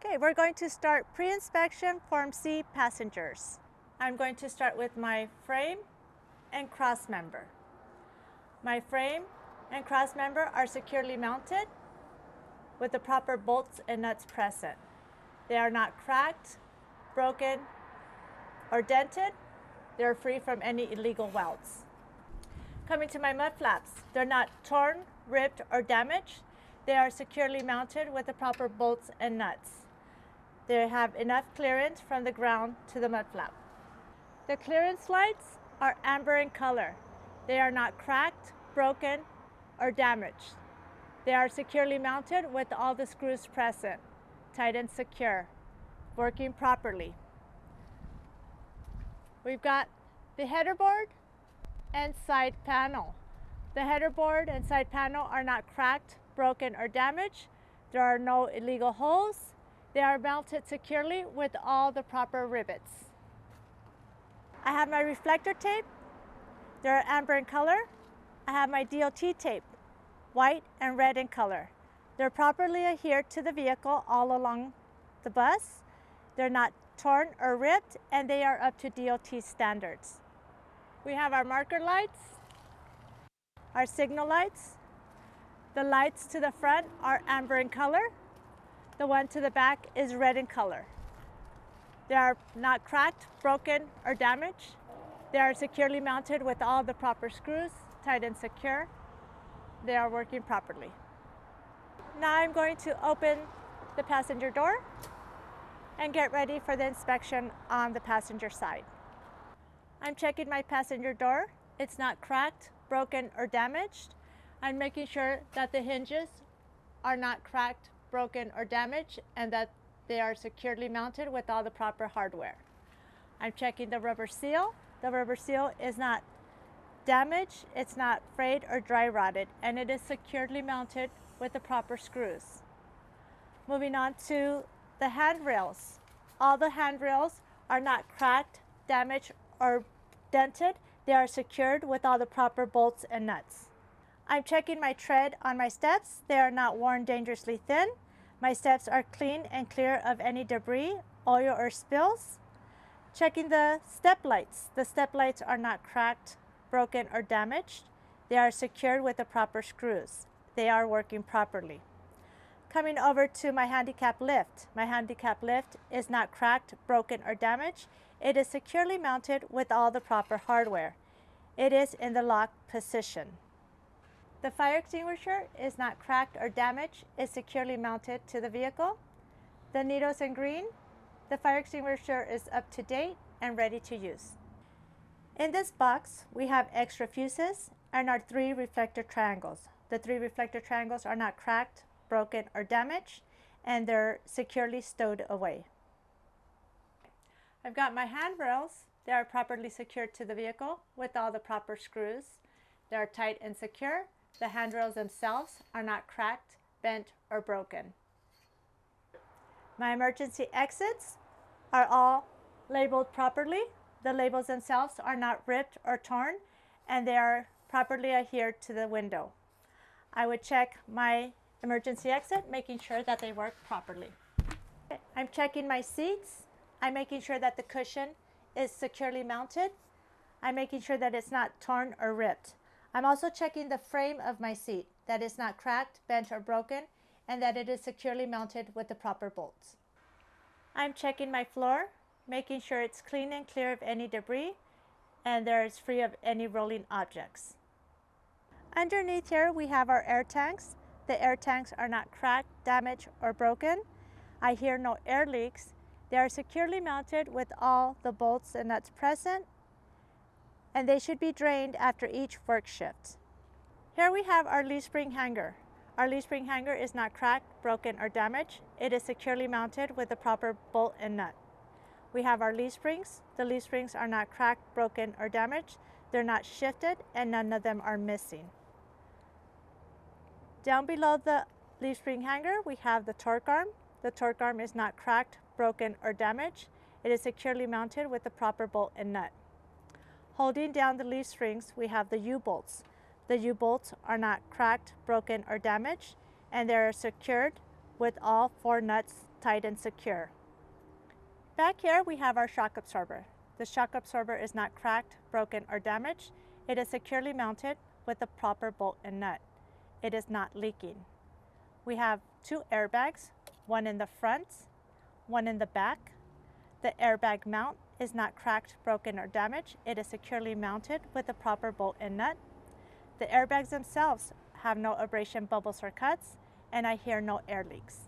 Okay, we're going to start pre-inspection Form C passengers. I'm going to start with my frame and cross member. My frame and cross member are securely mounted with the proper bolts and nuts present. They are not cracked, broken, or dented. They're free from any illegal welds. Coming to my mud flaps, they're not torn, ripped, or damaged. They are securely mounted with the proper bolts and nuts. They have enough clearance from the ground to the mud flap. The clearance lights are amber in color. They are not cracked, broken, or damaged. They are securely mounted with all the screws present, tight and secure, working properly. We've got the header board and side panel. The header board and side panel are not cracked, broken, or damaged. There are no illegal holes. They are mounted securely with all the proper rivets. I have my reflector tape. They're amber in color. I have my DOT tape, white and red in color. They're properly adhered to the vehicle all along the bus. They're not torn or ripped, and they are up to DOT standards. We have our marker lights, our signal lights. The lights to the front are amber in color. The one to the back is red in color. They are not cracked, broken, or damaged. They are securely mounted with all the proper screws, tight and secure. They are working properly. Now I'm going to open the passenger door and get ready for the inspection on the passenger side. I'm checking my passenger door. It's not cracked, broken, or damaged. I'm making sure that the hinges are not cracked, broken, or damaged, and that they are securely mounted with all the proper hardware. I'm checking the rubber seal. The rubber seal is not damaged, it's not frayed or dry rotted, and it is securely mounted with the proper screws. Moving on to the handrails. All the handrails are not cracked, damaged, or dented. They are secured with all the proper bolts and nuts. I'm checking my tread on my steps. They are not worn dangerously thin. My steps are clean and clear of any debris, oil, or spills. Checking the step lights. The step lights are not cracked, broken, or damaged. They are secured with the proper screws. They are working properly. Coming over to my handicap lift. My handicap lift is not cracked, broken, or damaged. It is securely mounted with all the proper hardware. It is in the lock position. The fire extinguisher is not cracked or damaged. It's securely mounted to the vehicle. The needles in green. The fire extinguisher is up to date and ready to use. In this box, we have extra fuses and our 3 reflector triangles. The 3 reflector triangles are not cracked, broken, or damaged, and they're securely stowed away. I've got my handrails. They are properly secured to the vehicle with all the proper screws. They are tight and secure. The handrails themselves are not cracked, bent, or broken. My emergency exits are all labeled properly. The labels themselves are not ripped or torn, and they are properly adhered to the window. I would check my emergency exit, making sure that they work properly. I'm checking my seats. I'm making sure that the cushion is securely mounted. I'm making sure that it's not torn or ripped. I'm also checking the frame of my seat, that it's not cracked, bent, or broken, and that it is securely mounted with the proper bolts. I'm checking my floor, making sure it's clean and clear of any debris, and there is free of any rolling objects. Underneath here, we have our air tanks. The air tanks are not cracked, damaged, or broken. I hear no air leaks. They are securely mounted with all the bolts and nuts present, and they should be drained after each work shift. Here we have our leaf spring hanger. Our leaf spring hanger is not cracked, broken, or damaged. It is securely mounted with the proper bolt and nut. We have our leaf springs. The leaf springs are not cracked, broken, or damaged. They're not shifted, and none of them are missing. Down below the leaf spring hanger, we have the torque arm. The torque arm is not cracked, broken, or damaged. It is securely mounted with the proper bolt and nut. Holding down the leaf springs, we have the U-bolts. The U-bolts are not cracked, broken, or damaged, and they are secured with all 4 nuts tight and secure. Back here we have our shock absorber. The shock absorber is not cracked, broken, or damaged. It is securely mounted with the proper bolt and nut. It is not leaking. We have 2 airbags, one in the front, one in the back. The airbag mount is not cracked, broken, or damaged. It is securely mounted with the proper bolt and nut. The airbags themselves have no abrasion, bubbles, or cuts, and I hear no air leaks.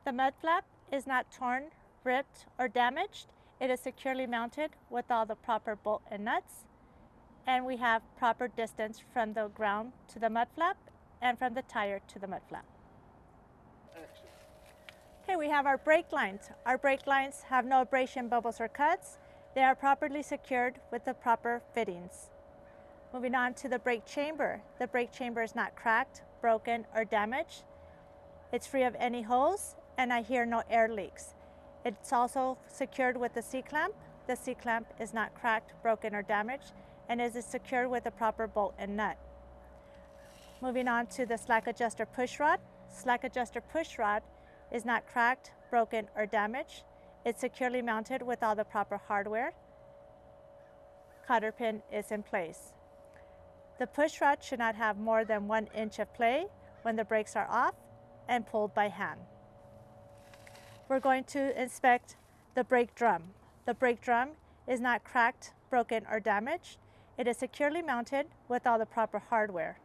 The mud flap is not torn, ripped, or damaged. It is securely mounted with all the proper bolt and nuts, and we have proper distance from the ground to the mud flap and from the tire to the mud flap. Okay, we have our brake lines. Our brake lines have no abrasion, bubbles, or cuts. They are properly secured with the proper fittings. Moving on to the brake chamber. The brake chamber is not cracked, broken, or damaged. It's free of any holes, and I hear no air leaks. It's also secured with the C-clamp. The C-clamp is not cracked, broken, or damaged, and is secured with the proper bolt and nut. Moving on to the slack adjuster push rod. Slack adjuster push rod is not cracked, broken, or damaged. It's securely mounted with all the proper hardware. Cotter pin is in place. The push rod should not have more than 1 inch of play when the brakes are off and pulled by hand. We're going to inspect the brake drum. The brake drum is not cracked, broken, or damaged. It is securely mounted with all the proper hardware.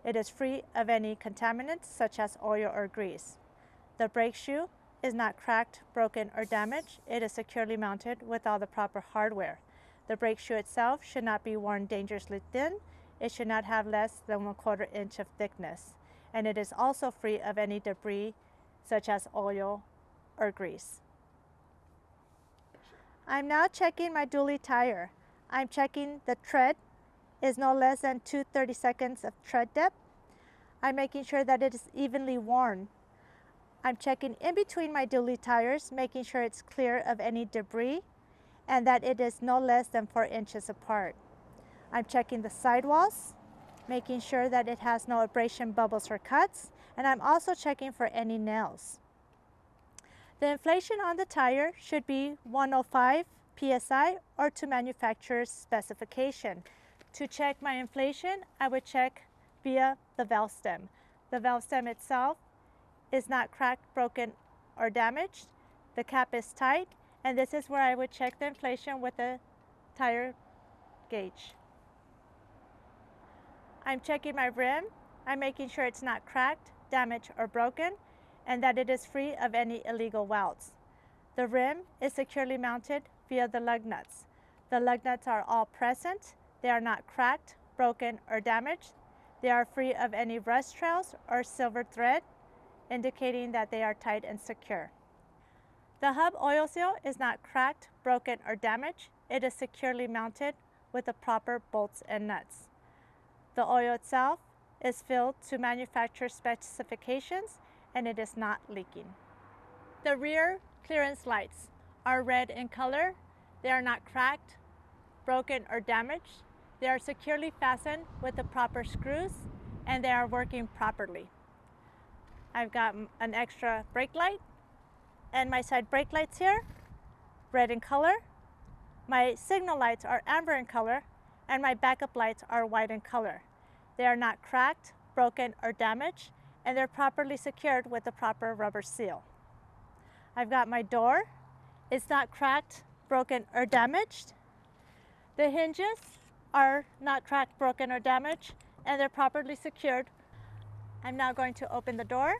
It is free of any contaminants such as oil or grease. The brake shoe is not cracked, broken, or damaged. It is securely mounted with all the proper hardware. The brake shoe itself should not be worn dangerously thin. It should not have less than 1/4 inch of thickness. And it is also free of any debris such as oil or grease. I'm now checking my dually tire. I'm checking the tread is no less than 2 30-seconds of tread depth. I'm making sure that it is evenly worn. I'm checking in between my dually tires, making sure it's clear of any debris and that it is no less than 4 inches apart. I'm checking the sidewalls, making sure that it has no abrasion, bubbles, or cuts, and I'm also checking for any nails. The inflation on the tire should be 105 psi or to manufacturer's specification. To check my inflation, I would check via the valve stem. The valve stem itself is not cracked, broken, or damaged. The cap is tight, and this is where I would check the inflation with the tire gauge. I'm checking my rim. I'm making sure it's not cracked, damaged, or broken, and that it is free of any illegal welds. The rim is securely mounted via the lug nuts. The lug nuts are all present. They are not cracked, broken, or damaged. They are free of any rust trails or silver thread, indicating that they are tight and secure. The hub oil seal is not cracked, broken, or damaged. It is securely mounted with the proper bolts and nuts. The oil itself is filled to manufacturer specifications, and it is not leaking. The rear clearance lights are red in color. They are not cracked, broken, or damaged. They are securely fastened with the proper screws, and they are working properly. I've got an extra brake light, and my side brake lights here, red in color. My signal lights are amber in color, and my backup lights are white in color. They are not cracked, broken, or damaged, and they're properly secured with the proper rubber seal. I've got my door. It's not cracked, broken, or damaged. The hinges are not cracked, broken, or damaged, and they're properly secured. I'm now going to open the door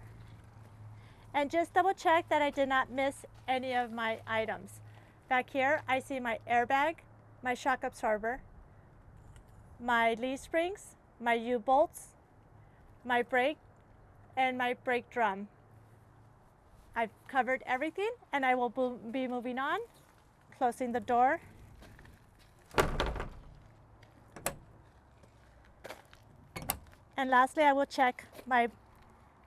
and just double check that I did not miss any of my items. Back here, I see my airbag, my shock absorber, my leaf springs, my U-bolts, my brake, and my brake drum. I've covered everything, and I will be moving on, closing the door. And lastly, I will check my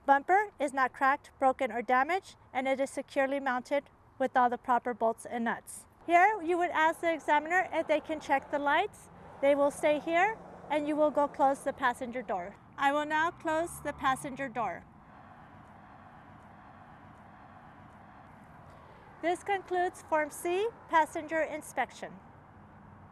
bumper is not cracked, broken, or damaged, and it is securely mounted with all the proper bolts and nuts. Here, you would ask the examiner if they can check the lights. They will stay here, and you will go close the passenger door. I will now close the passenger door. This concludes Form C, passenger inspection.